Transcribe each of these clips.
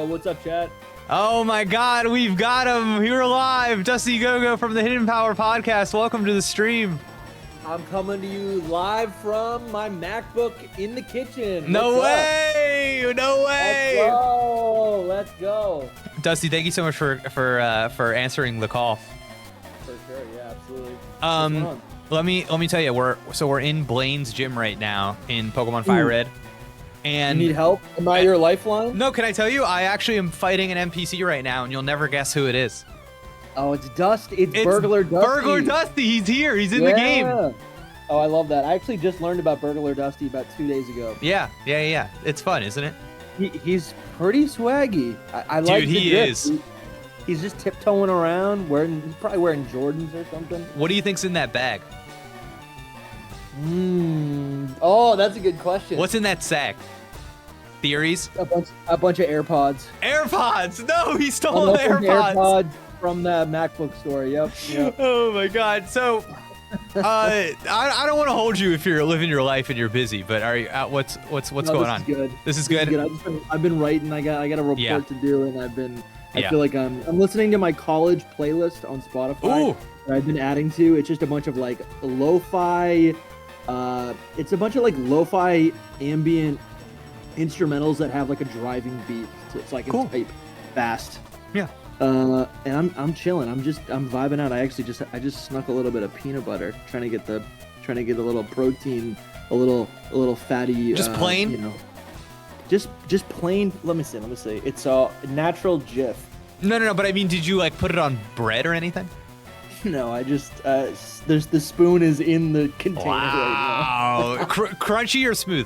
Yo, what's up, chat? Oh my God, we've got him. We're live. Dusty Go-Go from the Hidden Power Podcast. Welcome to the stream. I'm coming to you live from my MacBook in the kitchen. No way! No way! Let's go. Dusty, thank you so much for answering the call. For sure, yeah, absolutely. Let me tell you, we're in Blaine's gym right now in Pokemon Fire Red. And you need help? Am I your lifeline? No, can I tell you? I actually am fighting an NPC right now, and you'll never guess who it is. Oh, it's Dust. It's Burglar Dusty. Burglar Dusty. He's here. He's in the game. Oh, I love that. I actually just learned about Burglar Dusty about 2 days ago. Yeah. It's fun, isn't it? He's pretty swaggy. I like the he drip. is. He's just tiptoeing around, he's probably wearing Jordans or something. What do you think's in that bag? Oh, that's a good question. What's in that sack? Theories? A bunch of AirPods. AirPods! No, he stole the AirPods from the MacBook store. Yep. Oh my God. So, I don't want to hold you if you're living your life and you're busy, but are you? What's going on? Good. This is good. I've been writing. I got a report to do, and I feel like I'm listening to my college playlist on Spotify. Ooh. That I've been adding to. It's just a bunch of like lo-fi. It's a bunch of like lo-fi ambient instrumentals that have like a driving beat, so I can type fast. Yeah. And I'm chilling. I'm vibing out. I just snuck a little bit of peanut butter, trying to get a little protein, a little fatty. Just plain. You know, just plain. Let me see. It's a natural Jif. No. But I mean, did you like put it on bread or anything? No, I just there's the spoon is in the container right now. Crunchy or smooth?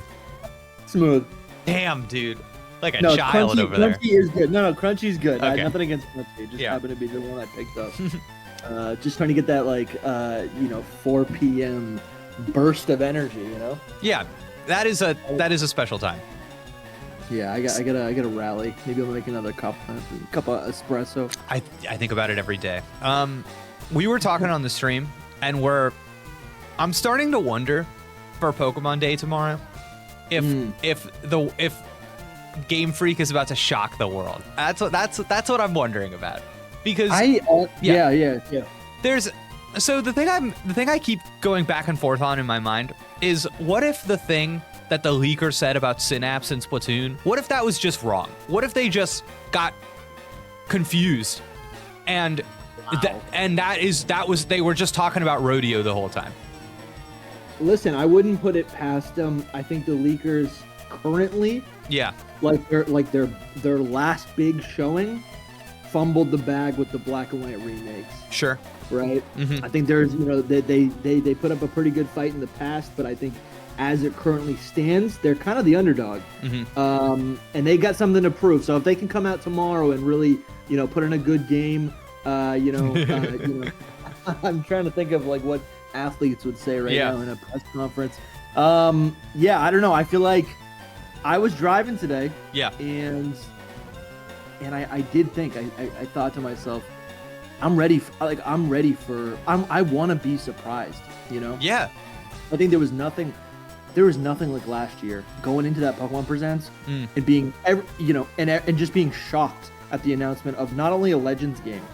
Smooth. Damn, dude. Like a child over there. Crunchy is good. No, Crunchy's good. Okay. Nothing against Crunchy. It just happened to be the one I picked up. Just trying to get that 4 p.m. burst of energy, Yeah, that is a special time. Yeah, I gotta rally. Maybe I'll make another cup of espresso. I think about it every day. We were talking on the stream, and I'm starting to wonder for Pokemon Day tomorrow if Game Freak is about to shock the world. That's what I'm wondering about. Because So the thing I keep going back and forth on in my mind is, what if the thing that the leaker said about Synapse and Splatoon, what if that was just wrong? What if they just got confused and they were just talking about rodeo the whole time? Listen, I wouldn't put it past them. I think the leakers currently, their last big showing, fumbled the bag with the Black and White remakes. Sure. Right. Mm-hmm. I think there's they put up a pretty good fight in the past, but I think as it currently stands, they're kind of the underdog. Mm-hmm. And they got something to prove. So if they can come out tomorrow and really put in a good game, I'm trying to think of like what athletes would say now in a press conference. I don't know. I feel like I was driving today. Yeah. And I did think, I thought to myself, I want to be surprised, Yeah. I think there was nothing like last year going into that Pokemon Presents and being, and just being shocked at the announcement of not only a Legends game,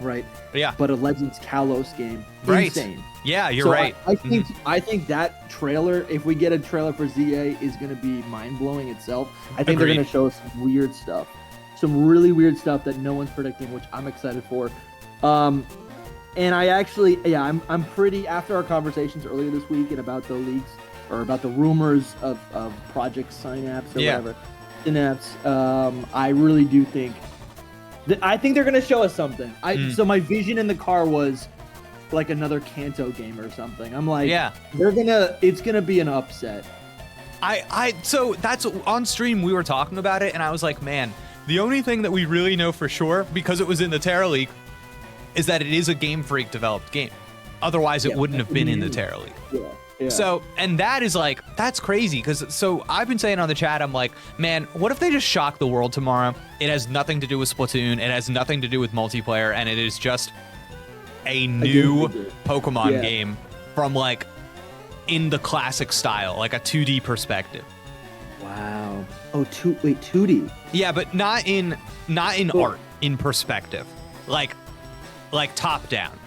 right? Yeah. But a Legends Kalos game. Right. Insane. Yeah, you're right. I think that trailer, if we get a trailer for ZA, is going to be mind-blowing itselp. I think they're going to show us some weird stuff. Some really weird stuff that no one's predicting, which I'm excited for. And I actually, I'm pretty, after our conversations earlier this week and about the leaks, or about the rumors of Project Synapse or whatever, Synapse, I really do think, I think they're going to show us something. So my vision in the car was like another Kanto game or something. I'm like, it's going to be an upset. So that's on stream, we were talking about it, and I was like, man, the only thing that we really know for sure, because it was in the Terra League, is that it is a Game Freak developed game. Otherwise, it wouldn't have been in the Terra League. Yeah. So, and that is like, that's crazy, because so I've been saying on the chat, I'm like, man, what if they just shock the world tomorrow? It has nothing to do with Splatoon, it has nothing to do with multiplayer, and it is just a new Pokemon game from like in the classic style, like a 2D perspective. Wow. know. Oh, 2D. Yeah, but not in art, in perspective, like top down.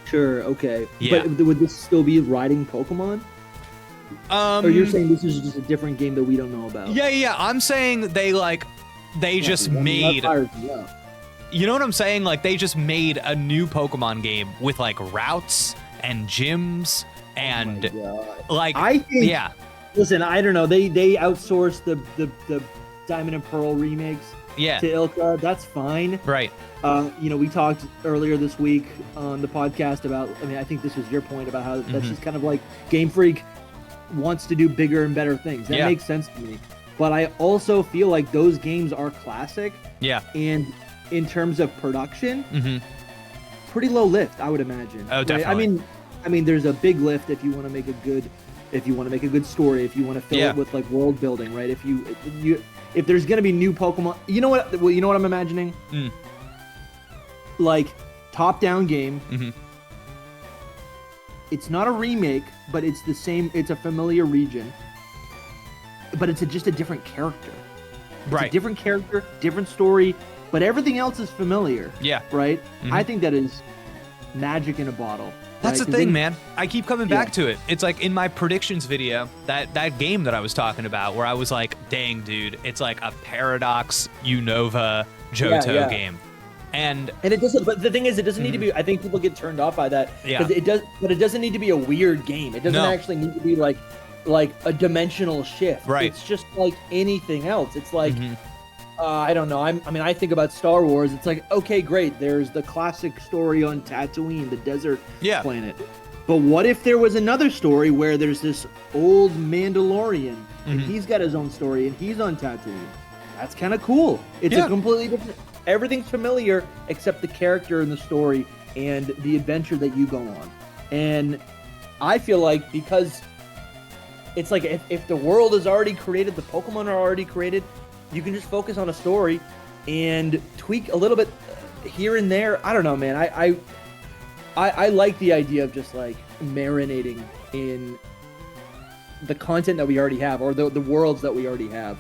Sure. Okay. Yeah. But would this still be riding Pokemon? Or you're saying this is just a different game that we don't know about? Yeah. I'm saying they just made. You know what I'm saying? Like they just made a new Pokemon game with like routes and gyms and like I think, yeah. Listen, I don't know. They outsourced the Diamond and Pearl remakes Yeah. to Ilka. That's fine. Right. We talked earlier this week on the podcast about, I think this was your point about how that's just kind of like Game Freak wants to do bigger and better things. That makes sense to me. But I also feel like those games are classic. Yeah. And in terms of production, pretty low lift, I would imagine. Oh, definitely. Right? I mean, there's a big lift if you want to make a good story, if you want to fill it with like world building, right? If there's gonna be new Pokemon, you know what I'm imagining? Like top-down game. It's not a remake, but it's the same. It's a familiar region, but it's just a different character. It's a different character, different story, but everything else is familiar. Yeah. Right. I think that is magic in a bottle. That's the thing, man. I keep coming back to it. It's like in my predictions video, that game that I was talking about, where I was like, dang, dude, it's like a Paradox Unova Johto game. And it doesn't, but the thing is, it doesn't need to be, I think people get turned off by that. Yeah. It doesn't need to be a weird game. It doesn't actually need to be like a dimensional shift. Right. It's just like anything else. It's like, I don't know. I think about Star Wars. It's like, okay, great. There's the classic story on Tatooine, the desert planet. But what if there was another story where there's this old Mandalorian and he's got his own story and he's on Tatooine? That's kind of cool. It's a completely different. Everything's familiar except the character and the story and the adventure that you go on. And I feel like because it's like if the world is already created, the Pokemon are already created, you can just focus on a story and tweak a little bit here and there. I don't know, man. I like the idea of just like marinating in the content that we already have or the worlds that we already have.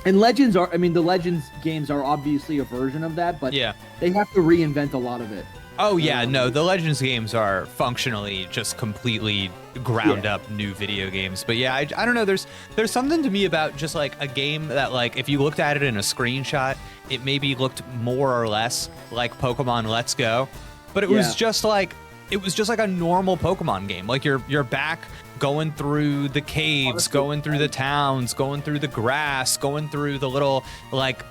And Legends the Legends games are obviously a version of that, but they have to reinvent a lot of it. Oh yeah, no, the Legends games are functionally just completely ground up new video games. But yeah, I don't know, there's something to me about just like a game that like if you looked at it in a screenshot, it maybe looked more or less like Pokemon Let's Go, but it was just like a normal Pokemon game. Like you're back going through the caves, going through the towns, going through the grass, going through the little like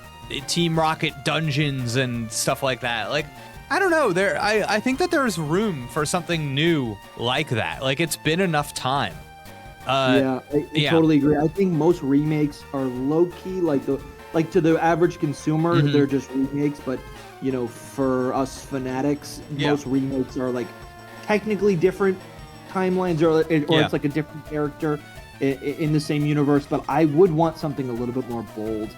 Team Rocket dungeons and stuff like that. Like I don't know, I think that there's room for something new like that. Like it's been enough time. I totally agree. I think most remakes are low key, like to the average consumer, they're just remakes. But for us fanatics, most remakes are like technically different timelines, or it's like a different character in the same universe. But I would want something a little bit more bold.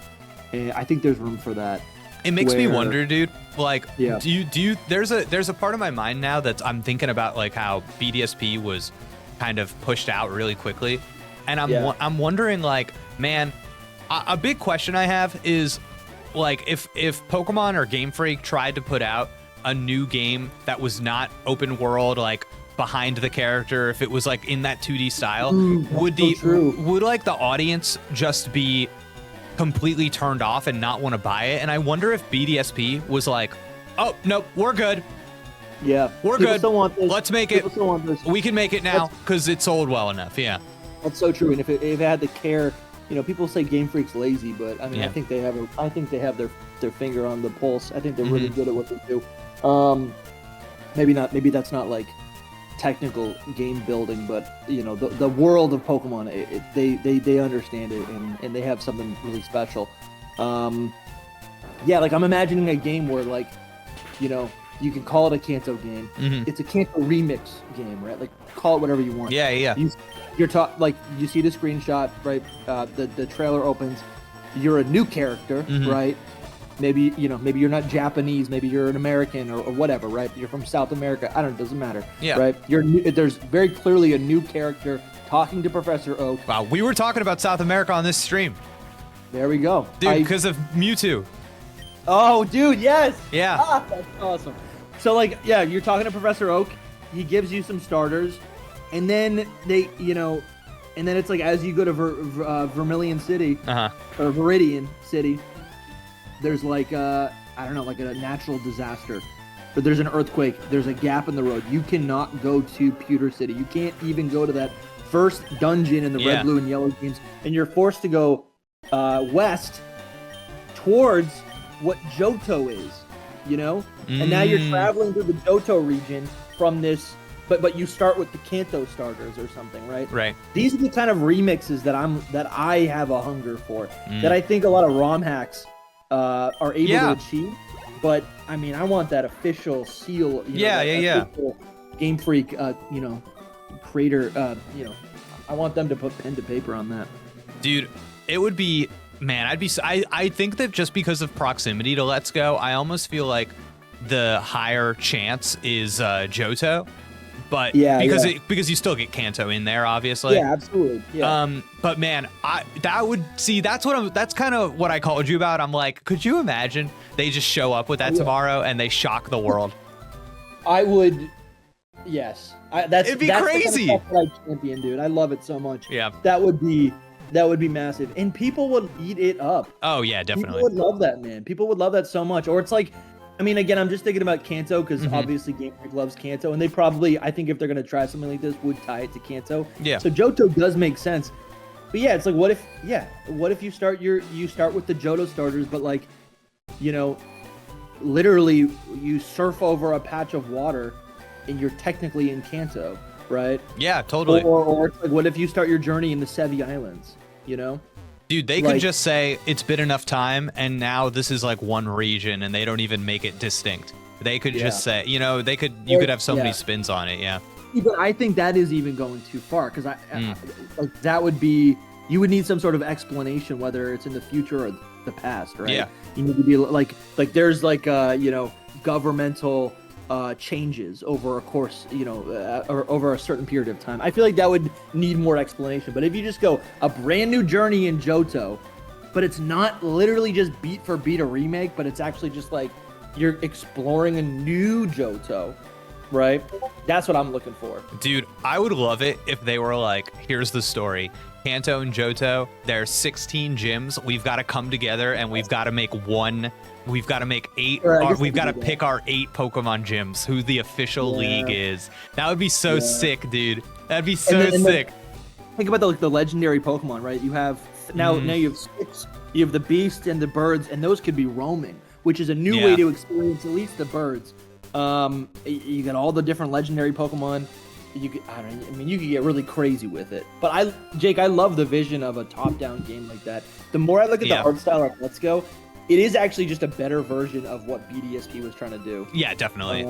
And I think there's room for that. It makes me wonder, dude. Like, do you? There's a part of my mind now that I'm thinking about like how BDSP was kind of pushed out really quickly, and I'm wondering like, man, a big question I have is like if Pokemon or Game Freak tried to put out a new game that was not open world, like behind the character, if it was like in that 2D style, would like the audience just be completely turned off and not want to buy it? And I wonder if BDSP was like, oh nope, we're good, we're good, let's make it, we can make it now because it sold well enough. That's so true. And if it had the care, people say Game Freak's lazy, but I mean I think they have their finger on the pulse. I think they're really good at what they do. Maybe that's not like technical game building, but the world of Pokemon, they understand it, and they have something really special. Like I'm imagining a game where like you can call it a Kanto game. It's a Kanto remix game, right? Like call it whatever you want. You're like you see the screenshot, right? The trailer opens, you're a new character, right? Maybe maybe you're not Japanese, maybe you're an American or whatever, right? You're from South America. I don't know, it doesn't matter. Right? There's very clearly a new character talking to Professor Oak. Wow, we were talking about South America on this stream. There we go. Dude, because of Mewtwo. Oh, dude, yes. Yeah. Ah, that's awesome. So, like, yeah, you're talking to Professor Oak. He gives you some starters, and then and then it's like as you go to Vermilion City, or Viridian City, there's like I don't know, like a natural disaster. But there's an earthquake. There's a gap in the road. You cannot go to Pewter City. You can't even go to that first dungeon in the red, blue, and yellow games, and you're forced to go west towards what Johto is, and now you're traveling through the Johto region from this, but you start with the Kanto starters or something, right? Right. These are the kind of remixes that I have a hunger for, that I think a lot of ROM hacks are able to achieve. But I mean, I want that official seal. Official Game Freak, creator. I want them to put pen to paper on that. Dude, it would be, man. I think that just because of proximity to Let's Go, I almost feel like the higher chance is Johto. But because you still get Kanto in there, obviously. Yeah, absolutely. Yeah. But man, that's kind of what I called you about. I'm like, could you imagine they just show up with that tomorrow and they shock the world? I would. Yes. It'd be crazy. The kind of stuff that I champion, dude. I love it so much. Yeah. That would be massive, and people would eat it up. Oh yeah, definitely. People would love that, man. People would love that so much. Or it's like, I mean, again, I'm just thinking about Kanto because obviously Game Freak loves Kanto, and they probably, I think if they're gonna try something like this, would tie it to Kanto. Yeah. So Johto does make sense, but yeah, it's like, what if you start with the Johto starters, but like, literally you surf over a patch of water, and you're technically in Kanto, right? Yeah, totally. Or it's like, what if you start your journey in the Sevi Islands? Dude, they could just say it's been enough time, and now this is like one region, and they don't even make it distinct. They could just say, you could have so many spins on it, yeah. But I think that is even going too far, because like that would be, you would need some sort of explanation, whether it's in the future or the past, right? Yeah. You need to be like there's like governmental changes over a course, or over a certain period of time. I feel like that would need more explanation. But if you just go a brand new journey in Johto, but it's not literally just beat for beat a remake, but it's actually just like you're exploring a new Johto, right? That's what I'm looking for. Dude, I would love it if they were like, here's the story. Kanto and Johto, there's 16 gyms. We've got to come together and we've got to make one. We've got to make 8. We've got to pick our 8 Pokemon gyms, who the official league is. That would be so sick, dude. That'd be so sick. Think about the legendary Pokemon, right? You have now you have 6. You have the beast and the birds, and those could be roaming, which is a new way to experience at least the birds. You got all the different legendary Pokemon. You could get really crazy with it. But Jake, I love the vision of a top-down game like that. The more I look at the art style of Let's Go, it is actually just a better version of what BDSP was trying to do. Yeah, definitely.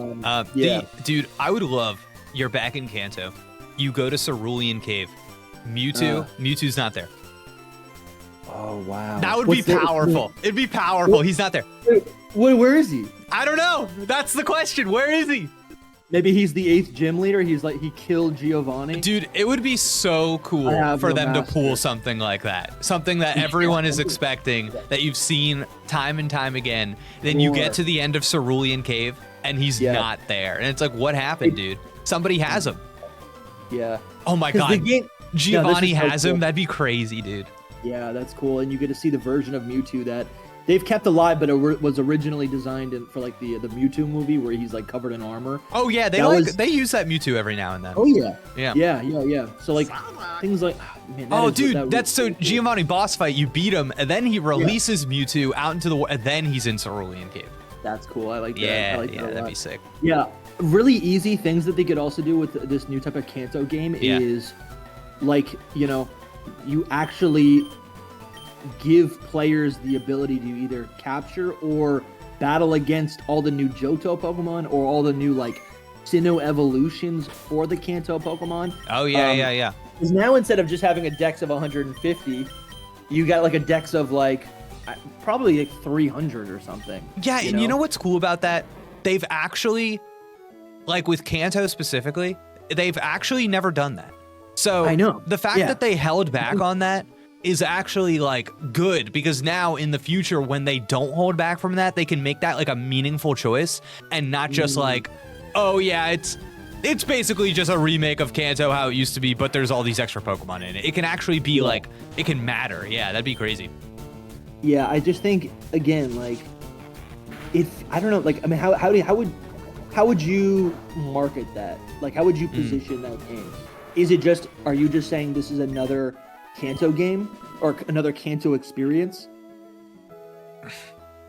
Dude, I would love, you're back in Kanto. You go to Cerulean Cave. Mewtwo's not there. Oh, wow. That would be powerful. It'd be powerful. He's not there. Wait, where is he? I don't know. That's the question. Where is he? Maybe he's the 8th gym leader. He killed Giovanni. Dude, it would be so cool for them to pull something like that. Something that everyone is expecting, that you've seen time and time again. Then you get to the end of Cerulean Cave, and he's not there. And it's like, what happened, dude? Somebody has him. Yeah. Oh my God. Giovanni has him? That'd be crazy, dude. Yeah, that's cool. And you get to see the version of Mewtwo that they've kept alive, but it was originally designed for like the Mewtwo movie where he's like covered in armor. Oh yeah, they use that Mewtwo every now and then. Oh yeah. Yeah. So like things like, man, that's so Giovanni boss fight. You beat him, and then he releases Mewtwo out into the world, and then he's in Cerulean Cave. That's cool. I like that. Yeah, I like that that'd be sick. Yeah, really easy things that they could also do with this new type of Kanto game is, like, you actually give players the ability to either capture or battle against all the new Johto Pokemon or all the new like Sinnoh evolutions for the Kanto Pokemon. Oh yeah. Because now instead of just having a dex of 150, you got like a dex of like probably like 300 or something. Yeah, and you know what's cool about that? They've actually, like with Kanto specifically, they've actually never done that. So I know the fact that they held back on that is actually like good, because now in the future when they don't hold back from that, they can make that like a meaningful choice and not just like, oh yeah, it's basically just a remake of Kanto how it used to be, but there's all these extra Pokemon in it. It can actually be like, it can matter. Yeah, that'd be crazy. Yeah, I just think again, like, if I don't know, like, I mean, how would you market that? Like, how would you position that game? Is it just, are you just saying this is another Kanto game or another Kanto experience?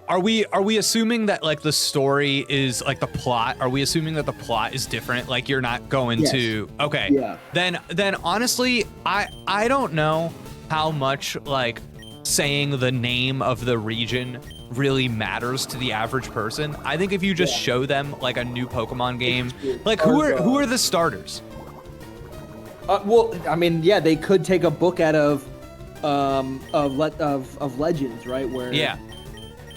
Are we assuming that like the story is like the plot? Are we assuming that the plot is different? Like you're not going to okay. Yeah. Then honestly, I don't know how much like saying the name of the region really matters to the average person. I think if you just show them like a new Pokemon game, like who are the starters? Well, I mean, yeah, they could take a book out of Legends, right? Where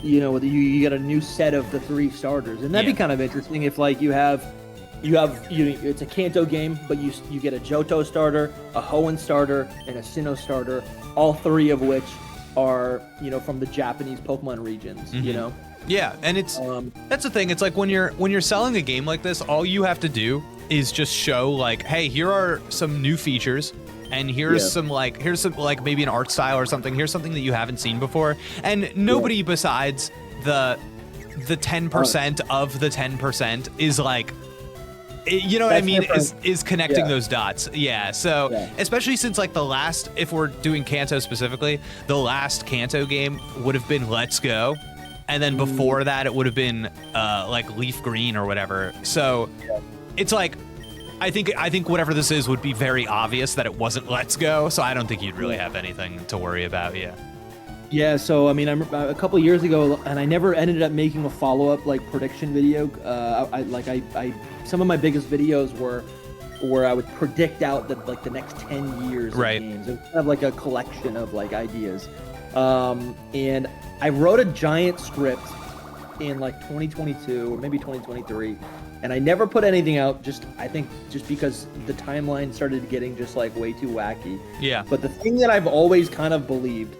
you know, you get a new set of the 3 starters, and that'd be kind of interesting if like it's a Kanto game, but you get a Johto starter, a Hoenn starter, and a Sinnoh starter, all 3 of which are, you know, from the Japanese Pokemon regions, you know? Yeah, and it's that's the thing. It's like when you're selling a game like this, all you have to do is just show like, hey, here are some new features, and here's some like maybe an art style or something. Here's something that you haven't seen before, and nobody besides the 10% of the 10% is like, you know what I mean, is connecting those dots. Yeah, so especially since like the last, if we're doing Kanto specifically, the last Kanto game would have been Let's Go, and then before that it would have been like Leaf Green or whatever. So it's like, I think whatever this is would be very obvious that it wasn't Let's Go, so I don't think you'd really have anything to worry about. Yeah, so I mean, I remember a couple years ago, and I never ended up making a follow-up like prediction video. I some of my biggest videos were where I would predict out the next 10 years of games. It was kind of like a collection of like ideas. And I wrote a giant script in like 2022 or maybe 2023, and I never put anything out, I think just because the timeline started getting just like way too wacky. Yeah. But the thing that I've always kind of believed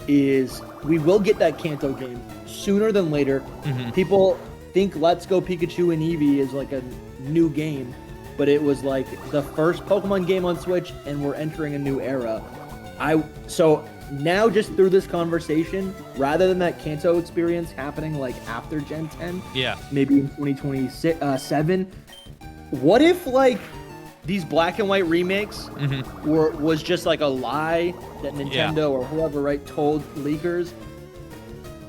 is we will get that Kanto game sooner than later. People think Let's Go Pikachu and Eevee is like a new game, but it was like the first Pokemon game on Switch, and we're entering a new era. So now, just through this conversation, rather than that Kanto experience happening like after Gen 10, maybe in 2027, what if like these black and white remakes was just like a lie that Nintendo or whoever told leakers?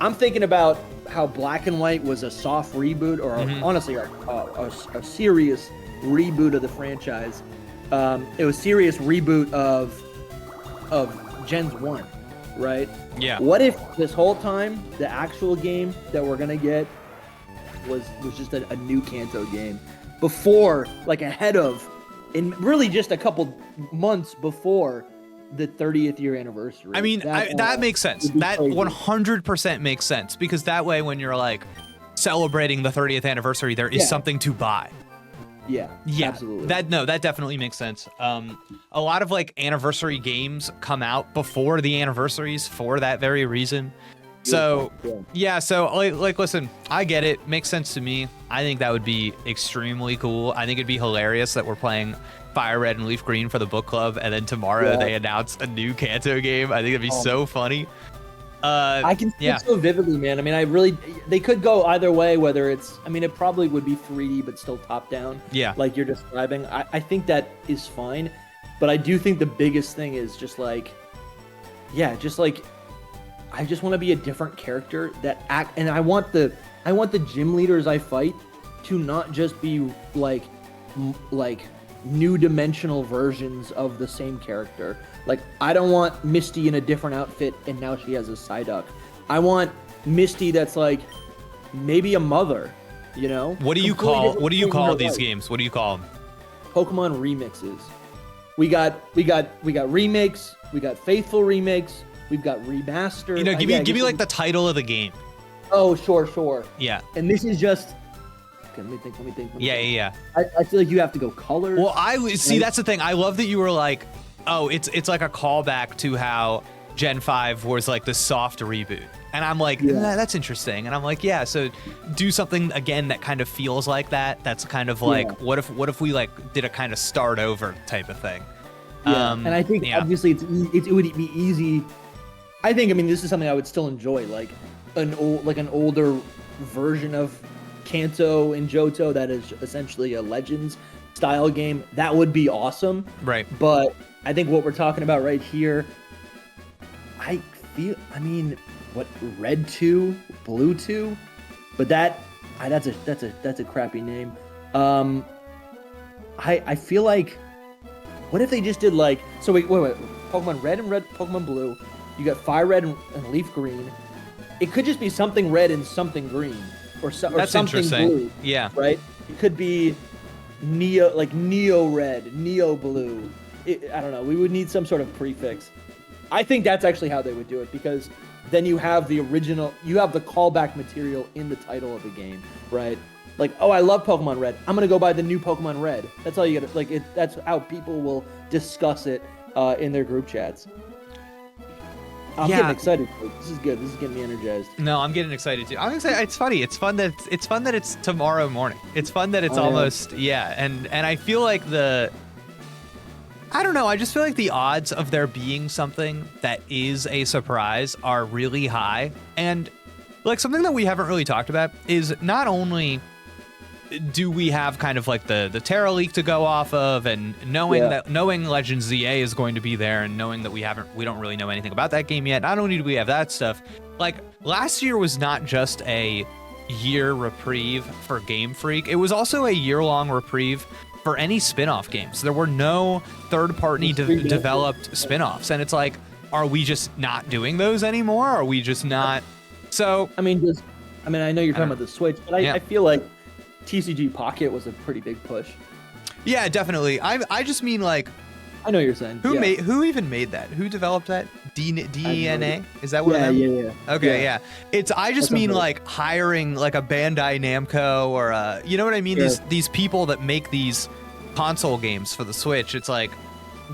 I'm thinking about how Black and White was a soft reboot, or honestly a serious reboot of the franchise. It was serious reboot of Gens 1, right? Yeah. What if this whole time the actual game that we're gonna get was just a new Kanto game before, like ahead of, and really just a couple months before the 30th year anniversary? I mean, that makes sense. That 100% makes sense, because that way when you're like celebrating the 30th anniversary, there is something to buy. Yeah, absolutely. That definitely makes sense. A lot of like anniversary games come out before the anniversaries for that very reason. So so like listen, I get it. Makes sense to me. I think that would be extremely cool. I think it'd be hilarious that we're playing Fire Red and Leaf Green for the book club, and then tomorrow they announce a new Kanto game. I think it'd be so funny. I can see it so vividly, man. I mean, they could go either way, whether it's, I mean, it probably would be 3D, but still top down. Yeah. Like you're describing. I think that is fine, but I do think the biggest thing is just like, I just want to be a different character that act, and I want the gym leaders I fight to not just be like new dimensional versions of the same character. Like, I don't want Misty in a different outfit and now she has a Psyduck. I want Misty that's like maybe a mother, you know? What do you call these games? What do you call them? Pokemon remixes. We got remakes, we got faithful remakes, we've got remastered. You know, give me like the title of the game. Oh, sure. Yeah. And this is just, let me think. Yeah. I feel like you have to go colors. Well, that's the thing. I love that you were like, oh, it's like a callback to how Gen 5 was like the soft reboot. And I'm like, that's interesting. And I'm like, yeah, so do something again that kind of feels like that. That's kind of like, what if we like did a kind of start over type of thing? Yeah, and I think obviously it would be easy. I mean, this is something I would still enjoy, like an older version of Kanto and Johto that is essentially a Legends style game. That would be awesome. Right. But I think what we're talking about right here, I mean, what, Red 2, Blue 2? But that's a crappy name. I feel like, what if they just did like, so wait, Pokemon Red and Pokemon Blue, you got Fire Red and Leaf Green. It could just be something red and something green, or something blue. Yeah. Right? It could be Neo Red, Neo Blue. I don't know. We would need some sort of prefix. I think that's actually how they would do it, because then you have the original, you have the callback material in the title of the game, right? Like, oh, I love Pokemon Red. I'm gonna go buy the new Pokemon Red. That's all you gotta, like, that's how people will discuss it in their group chats. I'm getting excited for it. This is good. This is getting me energized. No, I'm getting excited too. I'm excited. It's funny. It's fun that it's tomorrow morning. It's fun that it's almost and I feel like I don't know. I just feel like the odds of there being something that is a surprise are really high. And like something that we haven't really talked about is not only do we have kind of like the Terra leak to go off of, and knowing Legends ZA is going to be there, and knowing that we don't really know anything about that game yet. Not only do we have that stuff, like last year was not just a year reprieve for Game Freak. It was also a year-long reprieve for any spin-off games. There were no third-party developed spin-offs, and it's like, are we just not doing those anymore? Are we just not? So I mean, I know you're talking about the Switch, but I feel like TCG Pocket was a pretty big push. Yeah, definitely. I just mean like, I know what you're saying. Who even made that? Who developed that? DNA? Is that what? Yeah. Okay, yeah. I just mean like hiring like a Bandai Namco or you know what I mean? Sure. These people that make these console games for the Switch. It's like,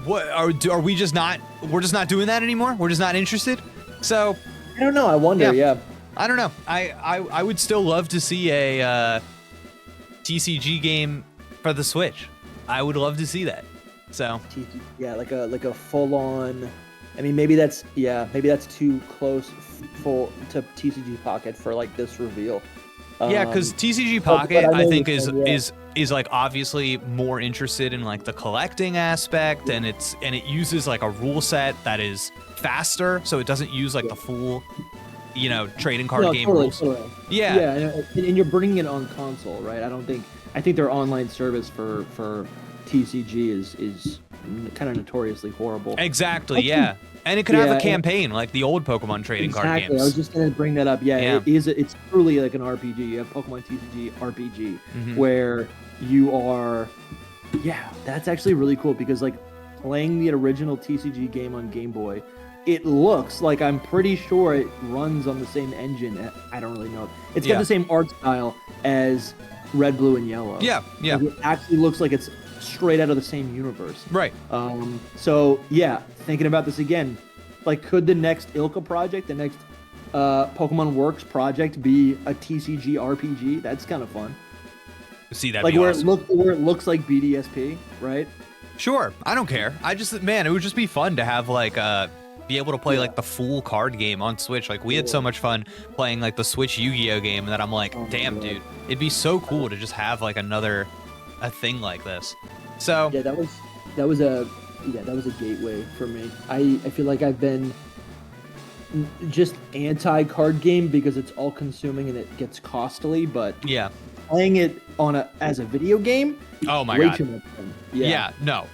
what are we just not? We're just not doing that anymore. We're just not interested. So I don't know. I wonder. Yeah. I don't know. I would still love to see a TCG game for the Switch. I would love to see that. So like a full on. I mean, maybe that's too close to TCG Pocket for like this reveal. Yeah, because TCG Pocket I think is like obviously more interested in like the collecting aspect, and it uses like a rule set that is faster, so it doesn't use like the full trading card game rules. Totally. Yeah, and you're bringing it on console, right? I think their online service for TCG is kind of notoriously horrible. Exactly, yeah. And it could have a campaign like the old Pokemon trading card games. Exactly, I was just going to bring that up. Yeah, it's truly like an RPG. You have Pokemon TCG RPG, where you are... Yeah, that's actually really cool, because like playing the original TCG game on Game Boy, it looks like, I'm pretty sure it runs on the same engine. I don't really know. It's got the same art style as Red, Blue, and Yellow. Yeah. Like, it actually looks like it's straight out of the same universe. Right. So yeah, thinking about this again, like, could the next Ilka project, the next Pokemon Works project be a TCG RPG? That's kind of fun. See, that like be where awesome. Where it looks like BDSP, right? Sure, I don't care. It would just be fun to have like be able to play like the full card game on Switch. Like we had so much fun playing like the Switch Yu-Gi-Oh game that I'm like, damn, dude, it'd be so cool to just have like a thing like this. So yeah, that was a gateway for me. I feel like I've been just anti-card game because it's all consuming and it gets costly, but playing it as a video game, oh my way god, too much fun. No,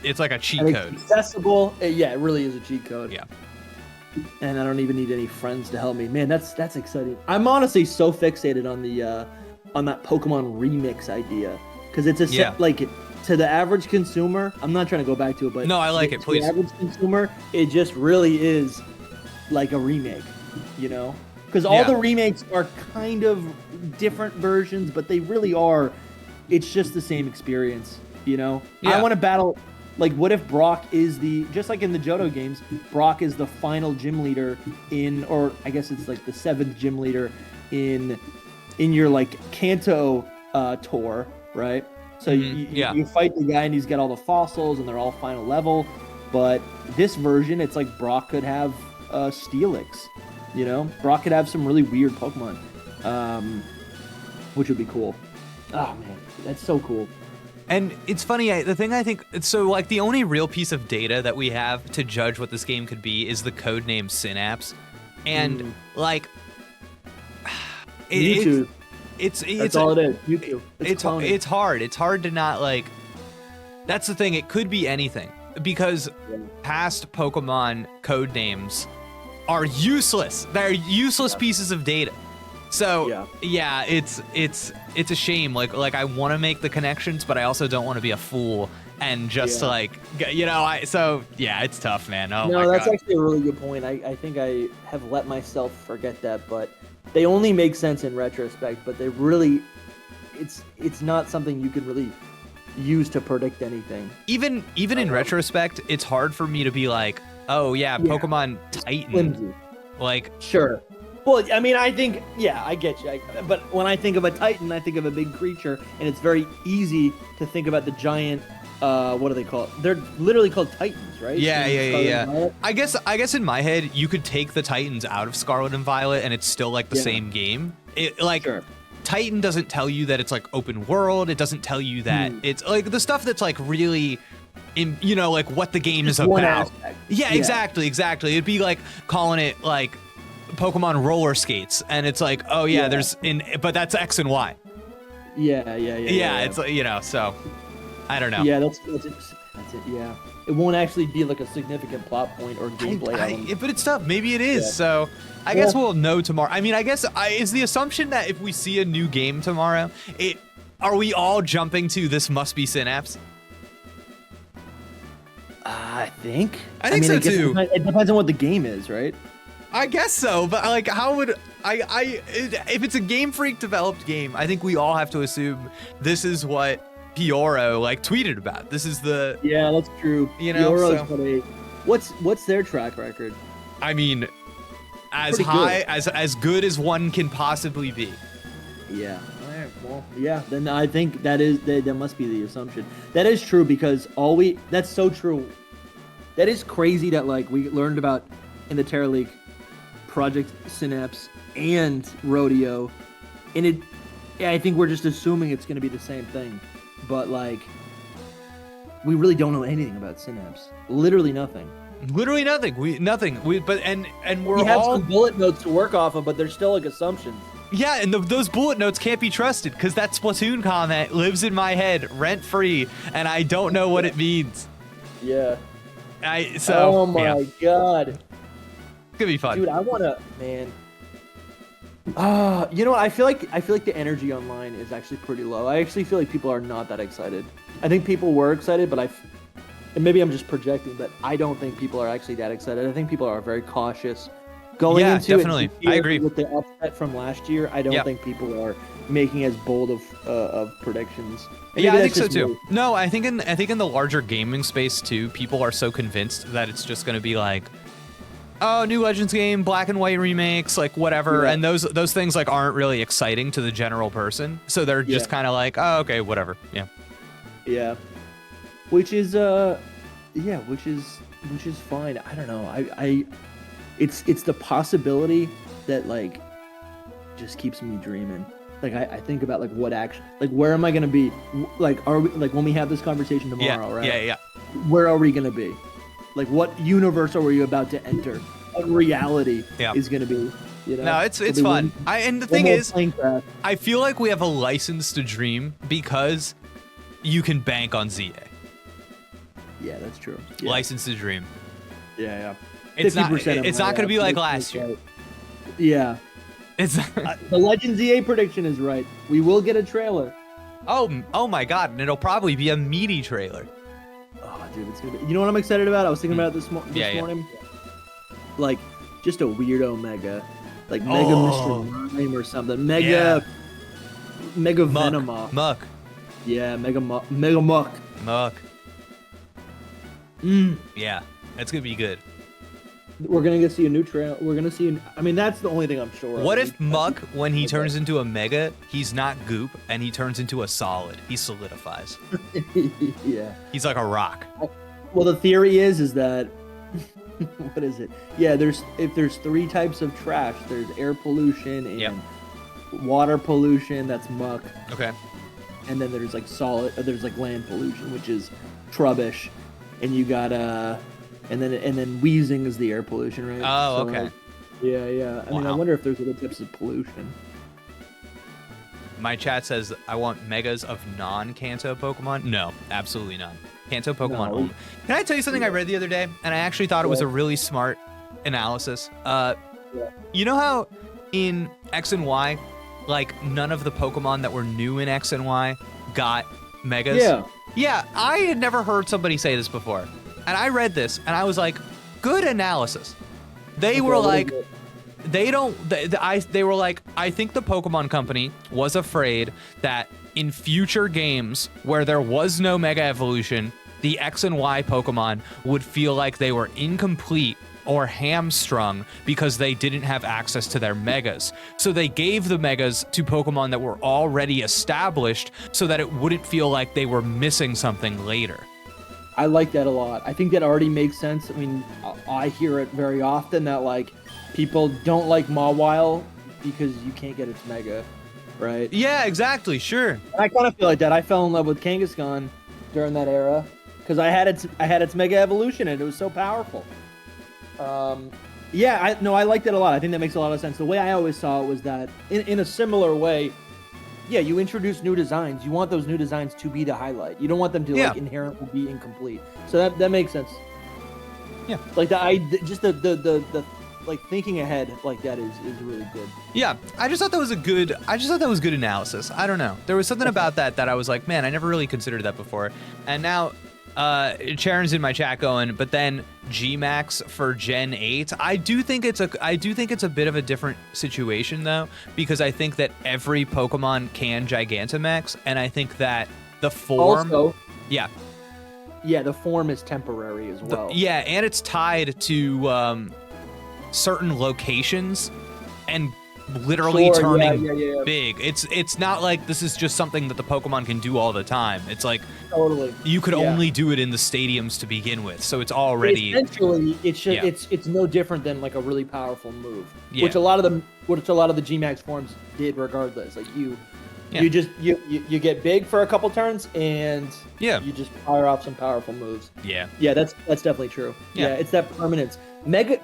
it's like a cheat code. It's accessible. It really is a cheat code. Yeah. And I don't even need any friends to help me. Man, that's exciting. I'm honestly so fixated on that Pokemon remix idea, because it's like, to the average consumer. I'm not trying to go back to it, but no, I like it. Please. To the average consumer, it just really is like a remake, because all the remakes are kind of different versions, but they really are. It's just the same experience, I want to battle. Like, what if Brock is just like in the Johto games, Brock is the final gym leader or I guess it's like the 7th gym leader in your like Kanto tour, right? So you fight the guy and he's got all the fossils and they're all final level. But this version, it's like Brock could have Steelix, you know? Brock could have some really weird Pokemon, which would be cool. Oh, man, that's so cool. And it's funny, the thing I think, so like the only real piece of data that we have to judge what this game could be is the code name Synapse. And like, YouTube. It's that's all it is. YouTube. It's hard. It's hard to not like, that's the thing. It could be anything. Because past Pokemon code names are useless. They're useless pieces of data. So yeah, it's a shame. Like I want to make the connections, but I also don't want to be a fool and just like it's tough, man. Oh my God. That's actually a really good point. I think I have let myself forget that, but they only make sense in retrospect. But they really, it's not something you can really use to predict anything. Even in retrospect, it's hard for me to be like, oh yeah, Pokemon Titan. Flimsy. Like sure. Well, I mean, I think I get you. But when I think of a Titan, I think of a big creature, and it's very easy to think about the giant. What do they call it? They're literally called Titans, right? Yeah. I guess in my head, you could take the Titans out of Scarlet and Violet, and it's still like the same game. Titan doesn't tell you that it's like open world. It doesn't tell you that it's like the stuff that's like really, like what the game is about. Yeah, exactly. It'd be like calling it like Pokemon roller skates, and it's like, oh yeah, but that's X and Y. Yeah. It's like, so I don't know. Yeah, that's it. Yeah, it won't actually be like a significant plot point or gameplay. But it's tough. Maybe it is. So I guess we'll know tomorrow. I mean, I guess is the assumption that if we see a new game tomorrow, are we all jumping to this must be Synapse? I think so too. It depends on what the game is, right? I guess so, but like, how would if it's a Game Freak developed game, I think we all have to assume this is what Pioro like tweeted about. This is the that's true. Pioro's what's their track record? I mean, as high as good as one can possibly be. Yeah. Well, yeah. Then I think that must be the assumption. That is true because that's so true. That is crazy that like we learned about in the Terra League Project Synapse and Rodeo, and I think we're just assuming it's going to be the same thing, but like we really don't know anything about Synapse. Literally nothing. We have some bullet notes to work off of, but they're still like assumptions. Yeah, and those bullet notes can't be trusted because that Splatoon comment lives in my head rent free, and I don't know what it means. Yeah. Oh my God. It's gonna be fun, dude. I wanna, man. You know what? I feel like the energy online is actually pretty low. I actually feel like people are not that excited. I think people were excited, but and maybe I'm just projecting, but I don't think people are actually that excited. I think people are very cautious going into definitely. it. I agree with the upset from last year. I don't think people are making as bold of predictions. And I think so too. No, I think in the larger gaming space too, people are so convinced that it's just going to be like, oh, new Legends game, black and white remakes, like whatever, and those things like aren't really exciting to the general person, so they're just kind of like, oh, okay, whatever, yeah, which is fine. I don't know. It's the possibility that like just keeps me dreaming. Like I think about like what action, like where am I gonna be? Like are we like when we have this conversation tomorrow, right? Yeah. Where are we gonna be? Like, what universe are we about to enter? What reality is going to be? You know? No, it's fun. And the thing is, I feel like we have a license to dream because you can bank on ZA. Yeah, that's true. License to dream. Yeah. It's not going to be like last year. Yeah. It's the Legend ZA prediction is right. We will get a trailer. Oh my God! And it'll probably be a meaty trailer. Oh, dude, it's gonna be. You know what I'm excited about? I was thinking about it this morning. Like, just a weirdo Mega, like Mega Mr. Mime or something. Mega Venomoth. Muck. Yeah, Mega Muck. Muck. Yeah, it's gonna be good. We're gonna get see a new trail. We're gonna see. I mean, that's the only thing I'm sure. What of. if Muck, when he turns into a Mega, he's not Goop and he turns into a Solid? He solidifies. Yeah. He's like a rock. Well, the theory is that what is it? Yeah, if there's 3 types of trash. There's air pollution and water pollution. That's Muck. Okay. And then there's like there's like land pollution, which is Trubbish, and you got and then wheezing is the air pollution, right? Oh, okay. Like, yeah. I mean, I wonder if there's other types of pollution. My chat says I want Megas of non-Kanto Pokemon. No, absolutely not. Kanto Pokemon only. Can I tell you something I read the other day? And I actually thought it was a really smart analysis. You know how in X and Y, like none of the Pokemon that were new in X and Y got Megas? Yeah. Yeah, I had never heard somebody say this before. And I read this and I was like, good analysis. They were like, they were like, I think the Pokemon Company was afraid that in future games where there was no Mega Evolution, the X and Y Pokemon would feel like they were incomplete or hamstrung because they didn't have access to their Megas. So they gave the Megas to Pokemon that were already established so that it wouldn't feel like they were missing something later. I like that a lot. I think that already makes sense. I mean, I hear it very often that like people don't like Mawile because you can't get its Mega, right? Yeah, exactly. Sure. I kind of feel like that. I fell in love with Kangaskhan during that era because I had its Mega Evolution and it was so powerful. Yeah, I liked it a lot. I think that makes a lot of sense. The way I always saw it was that in a similar way, yeah, you introduce new designs. You want those new designs to be the highlight. You don't want them to like inherently be incomplete. So that makes sense. Yeah. Like the like thinking ahead like that is really good. Yeah, I just thought that was good analysis. I don't know. There was something about that I was like, man, I never really considered that before. And now Sharon's in my chat going, but then Gmax for Gen 8. I do think it's a bit of a different situation though, because I think that every Pokemon can Gigantamax, and I think that the form also, yeah, the form is temporary as well. And it's tied to certain locations and literally turning big. It's not like this is just something that the Pokemon can do all the time. It's like totally you could only do it in the stadiums to begin with, so it's already essentially it's no different than like a really powerful move, which a lot of the Gmax forms did regardless. Like you just you get big for a couple turns and you just fire off some powerful moves. Yeah, that's definitely true. Yeah, it's that permanence.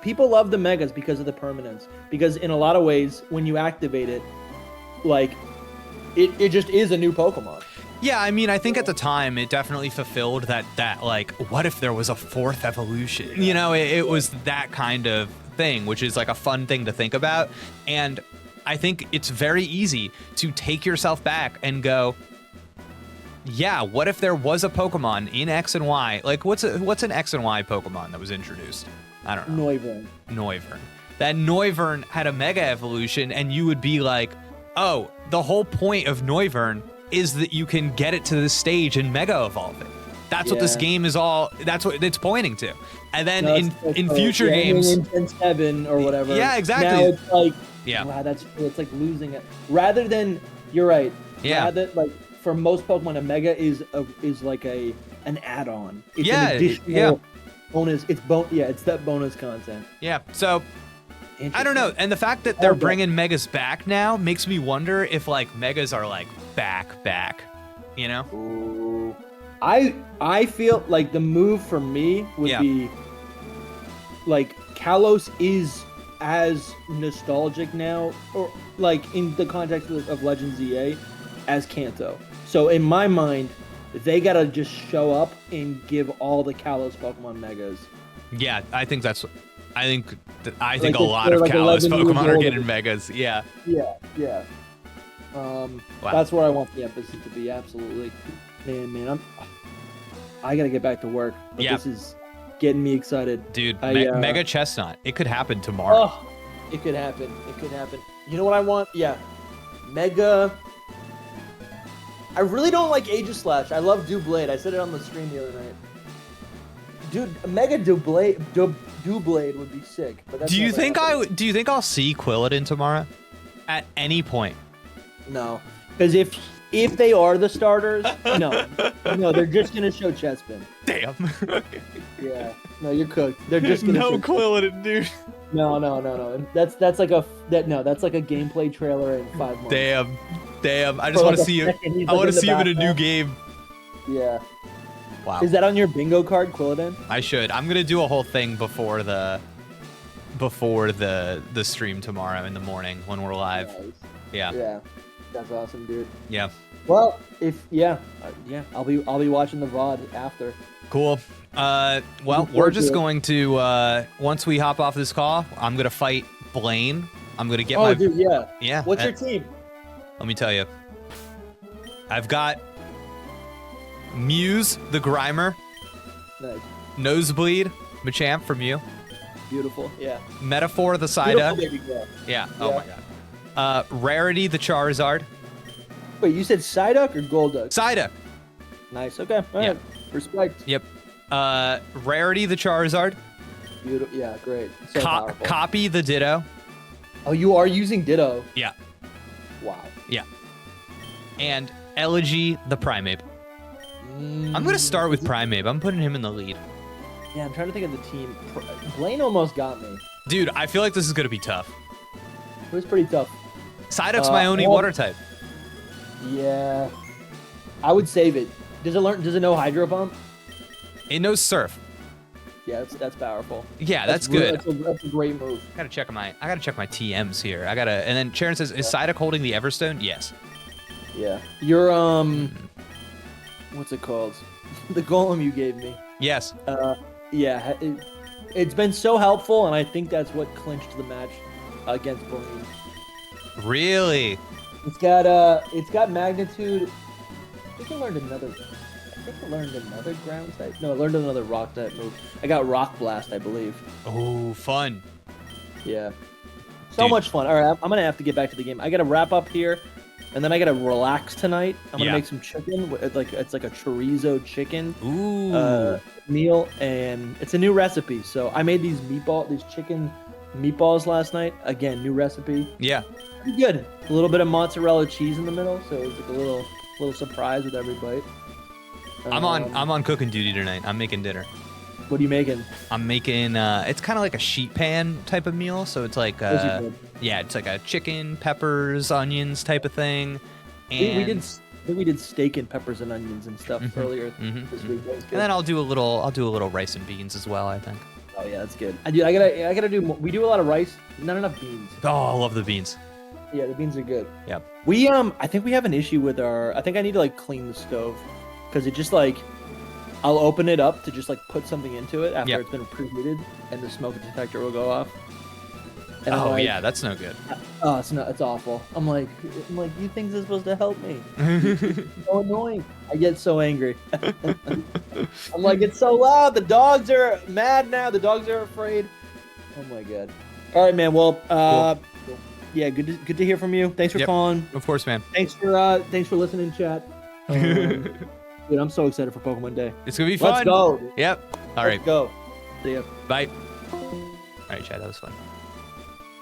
People love the Megas because of the permanence. Because in a lot of ways, when you activate it, like it just is a new Pokemon. Yeah, I mean, I think at the time it definitely fulfilled that like, what if there was a 4th evolution? You know, it was that kind of thing, which is like a fun thing to think about. And I think it's very easy to take yourself back and go, yeah, what if there was a Pokemon in X and Y? Like, what's an X and Y Pokemon that was introduced? I don't know. Noivern. That Noivern had a Mega Evolution, and you would be like, oh, the whole point of Noivern is that you can get it to the stage and Mega Evolve it. That's what this game is all. That's what it's pointing to. And then in future games, in Gen 7 or whatever. Yeah, exactly. Now it's like, wow, that's true. It's like losing it. Rather than, you're right. Yeah. Rather, like for most Pokemon, a Mega is like an add-on. It's an additional bonus. It's that bonus content. Yeah. So I don't know. And the fact that they're bringing Megas back now makes me wonder if like Megas are like back. You know? Ooh. I feel like the move for me would be like Kalos is as nostalgic now, or like in the context of Legends EA, as Kanto. So in my mind, they gotta just show up and give all the Kalos Pokemon Megas. Yeah, I think a lot of like Kalos Pokemon are getting Megas. Yeah. Yeah. Wow. That's where I want the emphasis to be. Absolutely. Man, I gotta get back to work. But this is getting me excited. Dude, Mega Chestnut. It could happen tomorrow. Oh, it could happen. You know what I want? Yeah. Mega. I really don't like Aegislash. I love Doublade. I said it on the stream the other night. dude, Mega Doublade would be sick. But that's Do you never think happening. do you think I'll see Quilladin tomorrow? At any point? No, because if they are the starters, no, they're just gonna show Chespin. Damn. Yeah, no, you're cooked. They're just gonna No show Quilladin, dude. No. That's like a gameplay trailer in 5 months. Damn. I just For want to like a see him. second, he's I like want in to the see him in a new background. game. Yeah. Wow. Is that on your bingo card, Quilladin? I should. I'm gonna do a whole thing before the stream tomorrow in the morning when we're live. Nice. Yeah. Yeah. That's awesome, dude. Yeah. Well, I'll be watching the VOD after. Cool. Well, Look we're forward just to it. going to once we hop off this call, I'm gonna fight Blaine. I'm gonna get Oh, my dude, yeah. yeah. What's your team? Let me tell you. I've got Muse the Grimer, Nice. Nosebleed Machamp from you, Beautiful. Yeah. Metaphor the Beautiful, Psyduck. baby girl. Yeah. Oh Yeah. my god. Rarity the Charizard. Wait, you said Psyduck or Golduck? Psyduck. Nice. Okay. All Yeah. right. Respect. Yep. Rarity the Charizard. Beautiful. Yeah. Great. So powerful. Copy the Ditto. Oh, you are using Ditto. Yeah. Wow. Yeah. And Elegy the Primeape. I'm gonna start with Primeape. I'm putting him in the lead. Yeah, I'm trying to think of the team. Blaine almost got me. Dude, I feel like this is gonna be tough. It was pretty tough. Psyduck's my only well- water type. Yeah. I would save it. Does it know Hydro Pump? It knows Surf. Yeah, that's powerful. Yeah, that's good. That's a great move. I gotta check my TMs here. And then Sharon says, is Psyduck holding the Everstone? Yes. Yeah. Your what's it called? The golem you gave me. Yes. Yeah, it's been so helpful, and I think that's what clinched the match against Blaine. Really? It's got magnitude. I think I learned another ground type. No, I learned another rock type move. I got Rock Blast, I believe. Oh, fun. Yeah. So Dude. much fun. All right, I'm gonna have to get back to the game. I gotta wrap up here, and then I gotta relax tonight. I'm gonna Yeah. make some chicken. It's like a chorizo chicken Ooh. meal, and it's a new recipe. So I made these chicken meatballs last night. Again, new recipe. Yeah. Pretty good. A little bit of mozzarella cheese in the middle, so it's like a little surprise with every bite. I'm on cooking duty tonight. I'm making dinner. What are you making? I'm making it's kind of like a sheet pan type of meal, so it's like Those are good. yeah, it's like a chicken, peppers, onions type of thing. And we did steak and peppers and onions and stuff earlier this week. That was good. and then I'll do a little rice and beans as well, I think. Oh yeah, that's good. I gotta do. We do a lot of rice, not enough beans. Oh, I love the beans. Yeah, the beans are good. Yep. We I think we have an issue with I think I need to like clean the stove, because it just like, I'll open it up to just like put something into it after Yep. it's been preheated, and the smoke detector will go off. And I'm Oh like, yeah, that's no good. Oh, it's awful. I'm like, you things are supposed to help me. So annoying. I get so angry. I'm like, it's so loud. The dogs are mad now. The dogs are afraid. Oh my god. All right, man. Well, yeah, good to hear from you. Thanks for Yep. calling. Of course, man. Thanks for listening, chat. Dude, I'm so excited for Pokemon Day. It's gonna be fun. Let's go. Yep. All Let's right. go. See ya. Bye. All right, Chad. That was fun.